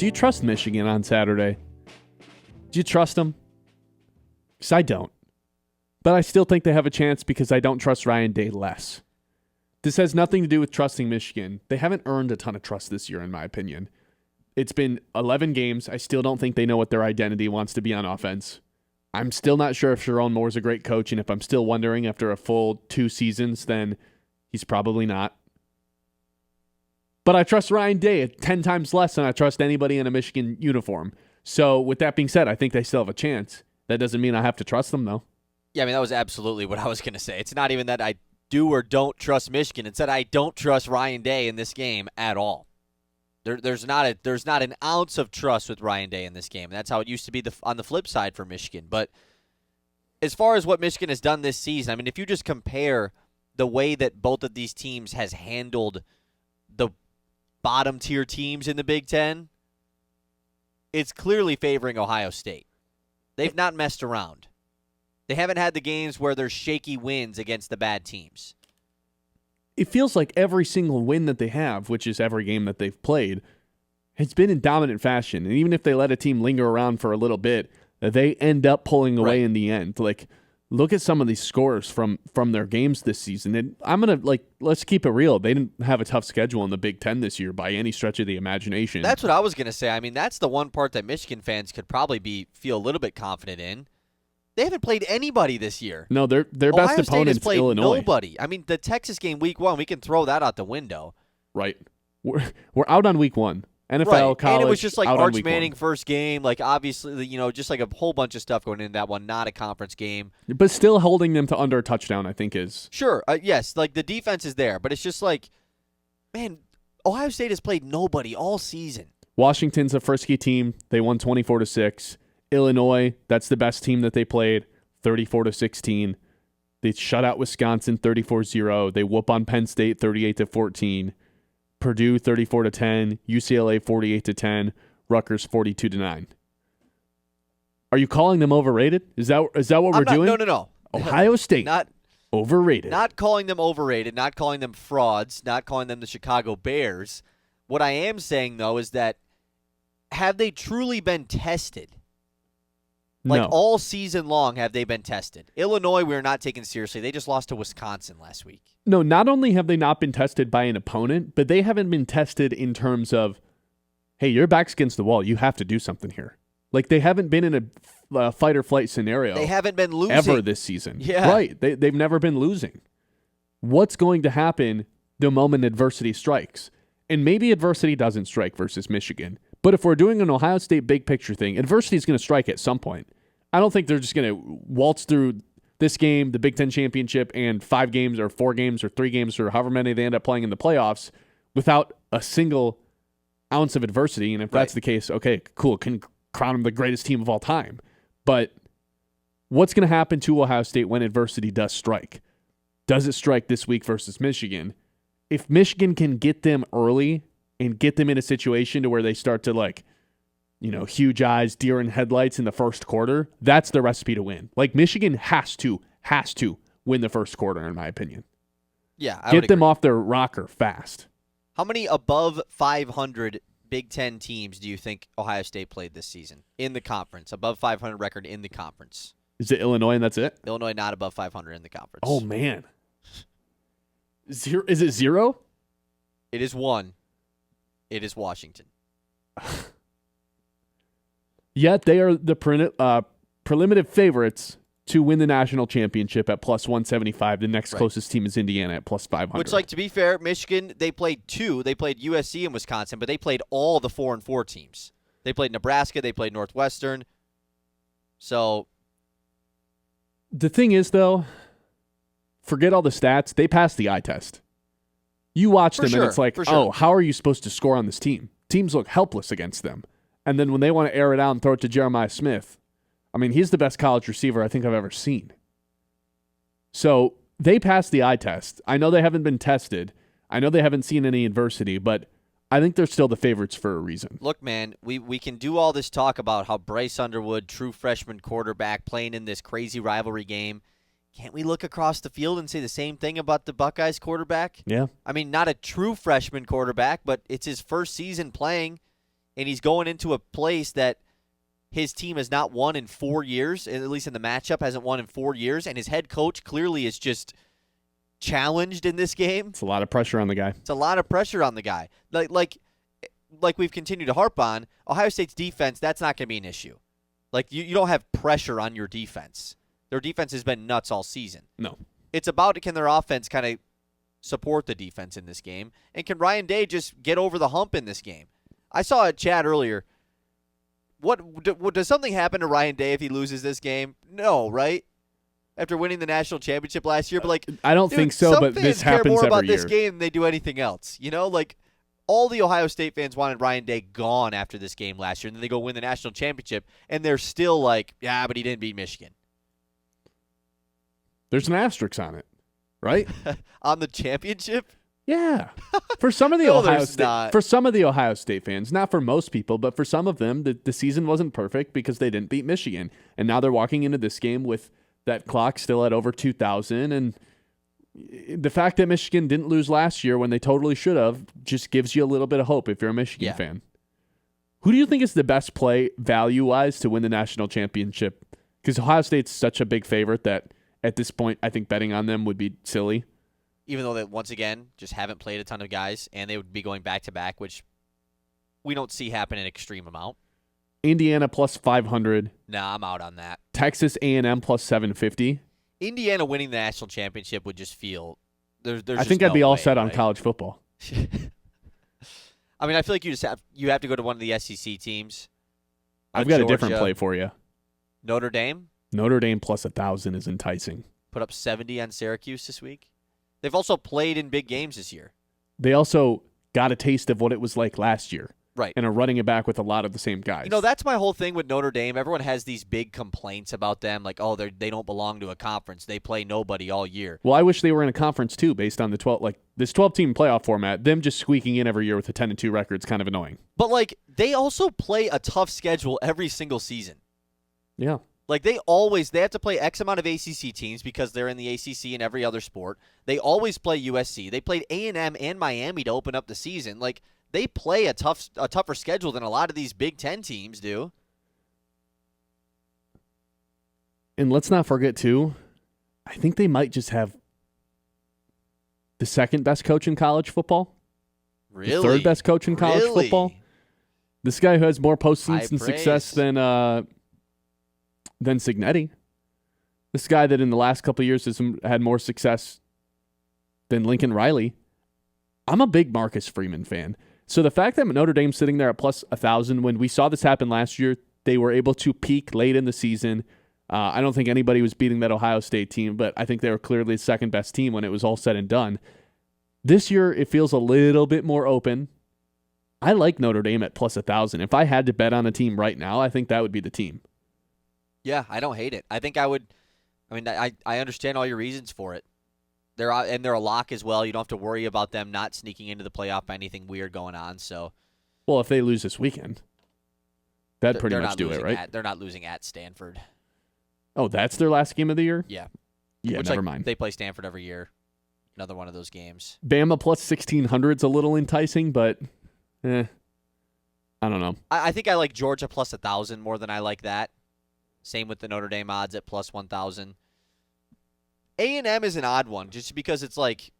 Do you trust Michigan on Saturday? Do you trust them? Because I don't. But I still think they have a chance because I don't trust Ryan Day less. This has nothing to do with trusting Michigan. They haven't earned a ton of trust this year, in my opinion. It's been 11 games. I still don't think they know what their identity wants to be on offense. I'm still not sure if Sharon Moore's a great coach, and if I'm still wondering after a full 2 seasons, then he's probably not. But I trust Ryan Day 10 times less than I trust anybody in a Michigan uniform. So with that being said, I think they still have a chance. That doesn't mean I have to trust them, though. Yeah, I mean, that was absolutely what I was going to say. It's not even that I do or don't trust Michigan. It's that I don't trust Ryan Day in this game at all. There's not an ounce of trust with Ryan Day in this game. And that's how it used to be on the flip side for Michigan. But as far as what Michigan has done this season, I mean, if you just compare the way that both of these teams has handled the bottom-tier teams in the Big Ten, it's clearly favoring Ohio State. They've not messed around. They haven't had the games where there's shaky wins against the bad teams. It feels like every single win that they have, which is every game that they've played, has been in dominant fashion. And even if they let a team linger around for a little bit, they end up pulling away in the end. Like, look at some of these scores from their games this season. And I'm going to, let's keep it real. They didn't have a tough schedule in the Big Ten this year by any stretch of the imagination. That's what I was going to say. I mean, that's the one part that Michigan fans could probably feel a little bit confident in. They haven't played anybody this year. No, their best opponent's Illinois. Nobody. I mean, the Texas game week 1, we can throw that out the window. Right. We're out on week 1. NFL, right. college, and it was just like out Arch Manning first game. Like, obviously, just like a whole bunch of stuff going into that one, not a conference game. But still holding them to under a touchdown, I think is. Sure. Yes, like the defense is there. But it's just like, man, Ohio State has played nobody all season. Washington's a frisky team. They won 24-6. Illinois, that's the best team that they played, 34-16. They shut out Wisconsin 34-0. They whoop on Penn State 38-14. Purdue 34-10. UCLA 48-10. Rutgers 42-9. Are you calling them overrated? Is that what we're doing? No. Ohio State not overrated. Not calling them overrated. Not calling them frauds. Not calling them the Chicago Bears. What I am saying though is that have they truly been tested? Like, no. All season long, have they been tested? Illinois, we're not taken seriously. They just lost to Wisconsin last week. No, not only have they not been tested by an opponent, but they haven't been tested in terms of, hey, your back's against the wall. You have to do something here. Like, they haven't been in a fight or flight scenario. They haven't been losing. Ever this season. Yeah. Right. They've never been losing. What's going to happen the moment adversity strikes? And maybe adversity doesn't strike versus Michigan. But if we're doing an Ohio State big picture thing, adversity is going to strike at some point. I don't think they're just going to waltz through this game, the Big Ten championship, and 5 games or 4 games or 3 games or however many they end up playing in the playoffs without a single ounce of adversity. And if that's the case, okay, cool, can crown them the greatest team of all time. But what's going to happen to Ohio State when adversity does strike? Does it strike this week versus Michigan? If Michigan can get them early and get them in a situation to where they start to huge eyes, deer in headlights in the first quarter, that's the recipe to win. Like, Michigan has to win the first quarter, in my opinion. Yeah, Get them off their rocker fast. How many above 500 Big Ten teams do you think Ohio State played this season in the conference? Above 500 record in the conference. Is it Illinois and that's it? Illinois not above 500 in the conference. Oh, man. Is it 0? It is 1. It is Washington. Yet they are the preliminary favorites to win the national championship at plus 175. The next closest team is Indiana at plus 500. Which, to be fair, Michigan, they played 2. They played USC and Wisconsin, but they played all the 4-4 teams. They played Nebraska. They played Northwestern. So the thing is, though, forget all the stats. They passed the eye test. You watch them, and it's like, oh, how are you supposed to score on this team? Teams look helpless against them. And then when they want to air it out and throw it to Jeremiah Smith, I mean, he's the best college receiver I think I've ever seen. So they passed the eye test. I know they haven't been tested. I know they haven't seen any adversity, but I think they're still the favorites for a reason. Look, man, we can do all this talk about how Bryce Underwood, true freshman quarterback, playing in this crazy rivalry game. Can't we look across the field and say the same thing about the Buckeyes quarterback? Yeah. I mean, not a true freshman quarterback, but it's his first season playing and he's going into a place that his team has not won in 4 years, at least in the matchup, hasn't won in 4 years, and his head coach clearly is just challenged in this game. It's a lot of pressure on the guy. It's a lot of pressure on the guy. Like we've continued to harp on, Ohio State's defense, that's not going to be an issue. Like, you don't have pressure on your defense. Their defense has been nuts all season. No. It's about, can their offense kind of support the defense in this game? And can Ryan Day just get over the hump in this game? I saw a chat earlier. Does something happen to Ryan Day if he loses this game? No, right? After winning the national championship last year, but like, I don't think so, some but fans this care happens more about every year. this game than they do anything else. You know, like, all the Ohio State fans wanted Ryan Day gone after this game last year, and then they go win the national championship, and they're still like, yeah, but he didn't beat Michigan. There's an asterisk on it, right? On the championship? Yeah. For some of the No, Ohio there's State not. for some of the Ohio State fans, not for most people, but for some of them, the season wasn't perfect because they didn't beat Michigan. And now they're walking into this game with that clock still at over 2,000, and the fact that Michigan didn't lose last year when they totally should have just gives you a little bit of hope if you're a Michigan fan. Who do you think is the best play value-wise to win the national championship? Because Ohio State's such a big favorite that at this point I think betting on them would be silly. Even though they, once again, just haven't played a ton of guys, and they would be going back-to-back, which we don't see happen in extreme amount. Indiana plus 500. Nah, I'm out on that. Texas A&M plus 750. Indiana winning the national championship would just feel there's I just think I'd no be all way, set on right? college football. I mean, I feel like you have to go to one of the SEC teams. I've got a different Georgia, play for you. Notre Dame Notre Dame plus 1,000 is enticing. put up 70 on Syracuse this week. They've also played in big games this year. They also got a taste of what it was like last year. Right. And are running it back with a lot of the same guys. You know, that's my whole thing with Notre Dame. Everyone has these big complaints about them, like, oh, they don't belong to a conference. They play nobody all year. Well, I wish they were in a conference too, based on the 12, like this 12-team playoff format. Them just squeaking in every year with a 10-2 record is kind of annoying. But like, they also play a tough schedule every single season. Yeah. Like, they have to play X amount of ACC teams because they're in the ACC in every other sport. They always play USC. They played A&M and Miami to open up the season. Like, they play a tougher schedule than a lot of these Big Ten teams do. And let's not forget too, I think they might just have the second best coach in college football. Really? The third best coach in college Really? football. This guy who has more High postseason success praise. than Signetti. This guy that in the last couple of years has had more success than Lincoln Riley. I'm a big Marcus Freeman fan. So the fact that Notre Dame's sitting there at plus 1,000, when we saw this happen last year, they were able to peak late in the season. I don't think anybody was beating that Ohio State team, but I think they were clearly the second best team when it was all said and done. This year, it feels a little bit more open. I like Notre Dame at plus 1,000. If I had to bet on a team right now, I think that would be the team. Yeah, I don't hate it. I think I would. I mean, I understand all your reasons for it. They're a lock as well. You don't have to worry about them not sneaking into the playoff by anything weird going on. So, Well, if they lose this weekend, that'd pretty they're much not do it, losing right? they're not losing at Stanford. Oh, that's their last game of the year? Yeah. Yeah, Which, never like, mind. They play Stanford every year. Another one of those games. Bama plus 1,600 is a little enticing, but I don't know. I think I like Georgia plus 1,000 more than I like that. Same with the Notre Dame odds at plus 1,000. A&M is an odd one just because it's like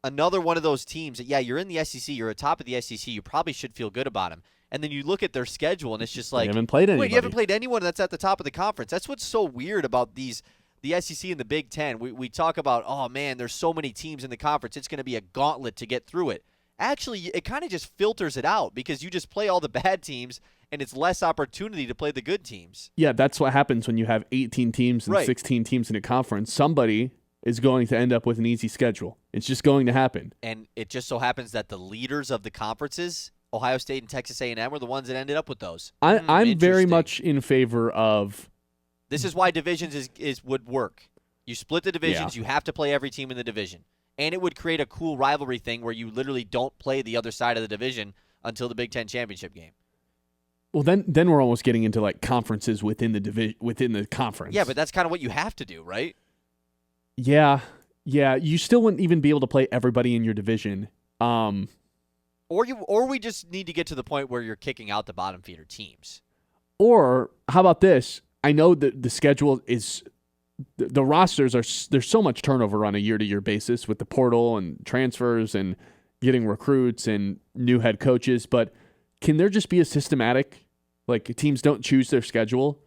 another one of those teams that, yeah, you're in the SEC, you're atop of the SEC, you probably should feel good about them. And then you look at their schedule and it's just like, They haven't played anybody. wait, you haven't played anyone that's at the top of the conference. That's what's so weird about the SEC and the Big Ten. We talk about, oh, man, there's so many teams in the conference. It's going to be a gauntlet to get through it. Actually, it kind of just filters it out because you just play all the bad teams and it's less opportunity to play the good teams. Yeah, that's what happens when you have 18 teams and Right. 16 teams in a conference. Somebody is going to end up with an easy schedule. It's just going to happen. And it just so happens that the leaders of the conferences, Ohio State and Texas A&M, were the ones that ended up with those. I'm very Interesting. much in favor of This is why divisions would work. You split the divisions. Yeah. You have to play every team in the division. And it would create a cool rivalry thing where you literally don't play the other side of the division until the Big Ten championship game. well, then we're almost getting into like conferences within the within the conference. Yeah, but that's kind of what you have to do, right? Yeah, you still wouldn't even be able to play everybody in your division. Or we just need to get to the point where you're kicking out the bottom feeder teams. Or how about this? I know that the schedule is the rosters there's so much turnover on a year-to-year basis with the portal and transfers and getting recruits and new head coaches, but can there just be a systematic, like teams don't choose their schedule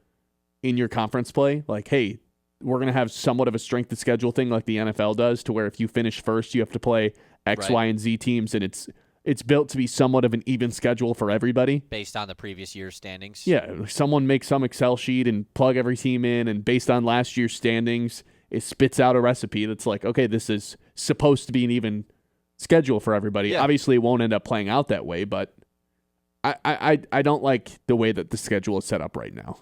in your conference play? Like, hey, we're going to have somewhat of a strength of schedule thing like the NFL does, to where if you finish first, you have to play X, Right. Y, and Z teams, and it's built to be somewhat of an even schedule for everybody. Based on the previous year's standings. Yeah, someone makes some Excel sheet and plug every team in, and based on last year's standings, it spits out a recipe that's like, okay, this is supposed to be an even schedule for everybody. Yeah. Obviously, it won't end up playing out that way, but I don't like the way that the schedule is set up right now.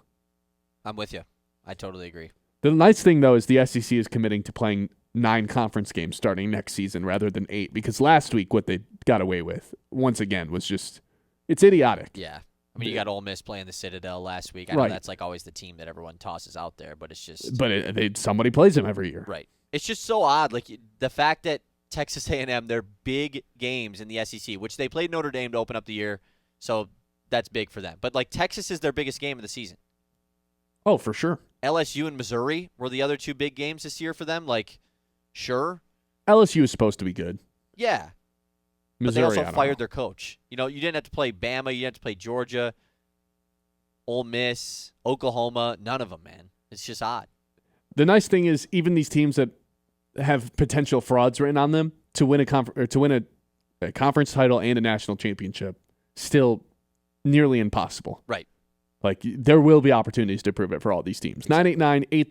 I'm with you. I totally agree. The nice thing, though, is the SEC is committing to playing 9 conference games starting next season rather than 8, because last week what they got away with, once again, was just, it's idiotic. Yeah. I mean, you got Ole Miss playing the Citadel last week. I Right. know that's like always the team that everyone tosses out there, but it's just But somebody plays them every year. right. It's just so odd. Like the fact that Texas A&M, their big games in the SEC, which they played Notre Dame to open up the year, so that's big for them. But like Texas is their biggest game of the season. Oh, for sure. LSU and Missouri were the other 2 big games this year for them. Like, sure, LSU is supposed to be good. yeah, Missouri, but they I also don't fired know. their coach. You know, you didn't have to play Bama, you didn't have to play Georgia, Ole Miss, Oklahoma. None of them, man. It's just odd. The nice thing is, even these teams that have potential frauds written on them to win a conference title and a national championship, still nearly impossible. Right. Like, there will be opportunities to prove it for all these teams. 989-83